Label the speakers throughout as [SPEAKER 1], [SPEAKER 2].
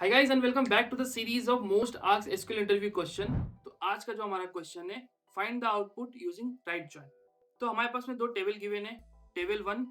[SPEAKER 1] Hi guys and welcome back to the series of most asked SQL interview question. तो आज का जो हमारा क्वेश्चन है, find the output using right join. तो हमारे पास में दो टेबल गिवन है, टेबल 1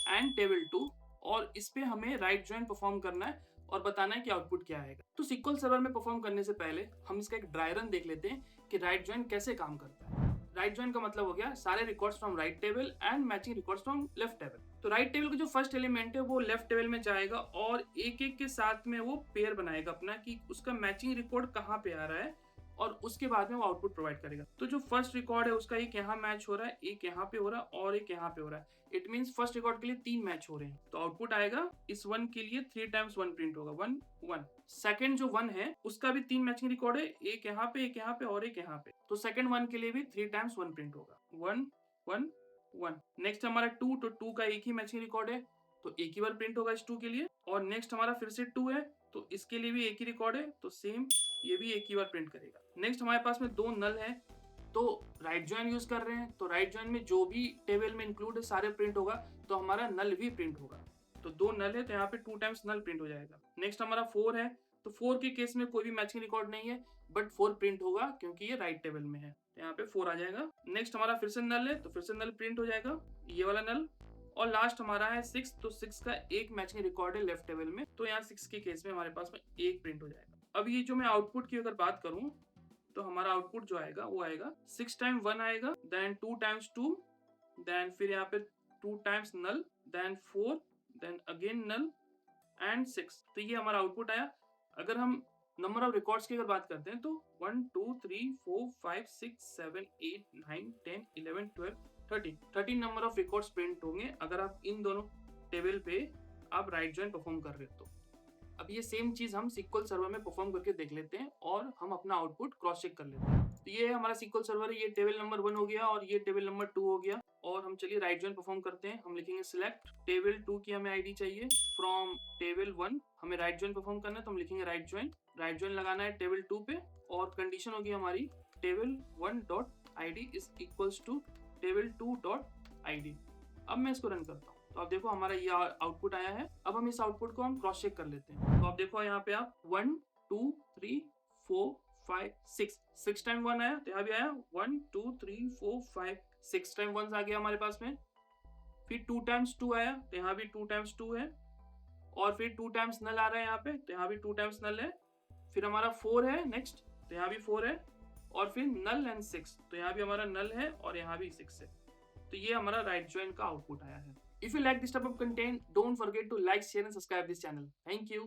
[SPEAKER 1] एंड टेबल 2, और इस पे हमें राइट जॉइन परफॉर्म करना है और बताना है कि आउटपुट क्या आएगा। तो SQL सर्वर में परफॉर्म करने से पहले हम इसका एक ड्राई रन देख लेते हैं कि राइट जॉइन कैसे काम करता है। राइट जॉइन का मतलब हो गया सारे records from right table and matching records from left table. तो राइट टेबल का जो फर्स्ट एलिमेंट है वो लेफ्ट टेबल में जाएगा और एक एक के साथ में वो पेयर बनाएगा अपना कि उसका मैचिंग रिकॉर्ड कहाँ पे आ रहा है, और उसके बाद में वो आउटपुट प्रोवाइड करेगा। तो जो फर्स्ट रिकॉर्ड है उसका एक यहाँ मैच हो रहा है, एक यहाँ पे हो रहा है और एक यहाँ पे हो रहा है। इट मींस फर्स्ट रिकॉर्ड के लिए 3 मैच हो रहे हैं। तो आउटपुट आएगा इस 1 के लिए 3 टाइम्स 1 प्रिंट होगा, 1 1। सेकंड जो 1 है उसका भी 3 मैचिंग रिकॉर्ड है, एक यहाँ पे, एक यहाँ पे और एक यहाँ पे। तो सेकंड 1 के लिए भी 3 टाइम्स 1 प्रिंट होगा, 1 1 1। नेक्स्ट हमारा 2, तो 2 का एक ही मैचिंग रिकॉर्ड है तो एक ही बार प्रिंट होगा इस 2 के लिए। और नेक्स्ट हमारा फिर से 2 है तो इसके लिए भी एक ही रिकॉर्ड है तो सेम ये भी एक ही बार प्रिंट करेगा। नेक्स्ट हमारे पास में 2 नल है, तो राइट जॉइन यूज कर रहे हैं तो राइट जॉइन में जो भी टेबल में इंक्लूड है सारे प्रिंट होगा, तो हमारा नल भी प्रिंट होगा। तो 2 नल है तो यहाँ पे 2 टाइम्स नल प्रिंट हो जाएगा। नेक्स्ट हमारा 4 है, तो 4 के केस में कोई भी मैचिंग रिकॉर्ड नहीं है बट 4 प्रिंट होगा क्योंकि ये राइट टेबल में है, तो यहाँ पे 4 आ जाएगा। नेक्स्ट हमारा फिर से नल है तो फिर से नल प्रिंट हो जाएगा, ये वाला नल। और लास्ट हमारा है 6, तो 6 का एक मैचिंग रिकॉर्ड है लेफ्ट टेबल में, तो यहाँ 6 के केस में हमारे पास में एक प्रिंट हो जाएगा। अब ये जो मैं आउटपुट की अगर बात करूं तो हमारा आउटपुट जो आएगा वो आएगा 6 टाइम 1 आएगा, देन 2 टाइम्स 2, देन फिर यहाँ पे 2 times null, then 4, then again null and 6। तो ये हमारा आउटपुट आया। अगर हम नंबर ऑफ रिकॉर्ड्स की अगर बात करते हैं तो 1 2 3 4 5 6 7 8 9 10 11 12 13 नंबर ऑफ रिकॉर्ड्स प्रिंट होंगे अगर आप इन दोनों टेबल पे आप राइट जॉइन परफॉर्म कर रहे हो तो। अब ये सेम चीज हम SQL सर्वर में परफॉर्म करके देख लेते हैं और हम अपना आउटपुट क्रॉस चेक कर लेते हैं। तो ये है हमारा SQL सर्वर है, ये टेबल नंबर 1 हो गया और ये टेबल नंबर 2 हो गया। और हम चलिए राइट जॉइन परफॉर्म करते हैं। हम लिखेंगे सिलेक्ट टेबल 2 की हमें आईडी चाहिए फ्रॉम टेबल 1, हमें राइट जॉइन परफॉर्म करना है तो हम लिखेंगे राइट जॉइन लगाना है टेबल 2 पे, और कंडीशन होगी हमारी table 1 dot id is equals to table 2 dot id। अब मैं इसको रन करता हूँ तो आप देखो हमारा ये आउटपुट आया है। अब हम इस आउटपुट को हम क्रॉस चेक कर लेते हैं। तो आप देखो यहाँ पे आप 1 2 3 4 5 6, 6 टाइम 1 आया तो यहाँ भी आया 1 2 3 4 5 6 टाइम 1 आ गया हमारे पास में। फिर 2 टाइम्स 2 आया तो यहाँ भी 2 टाइम्स 2 है, और फिर 2 टाइम्स नल आ रहा है यहाँ पे तो यहाँ भी 2 टाइम्स नल है। फिर हमारा 4 है नेक्स्ट तो यहाँ भी 4 है, और फिर नल एंड 6 तो यहाँ भी हमारा नल है और यहाँ भी 6 है। तो ये हमारा राइट जॉइन का आउटपुट आया है। If you like this type of content, don't forget to like, share and subscribe this channel. Thank you.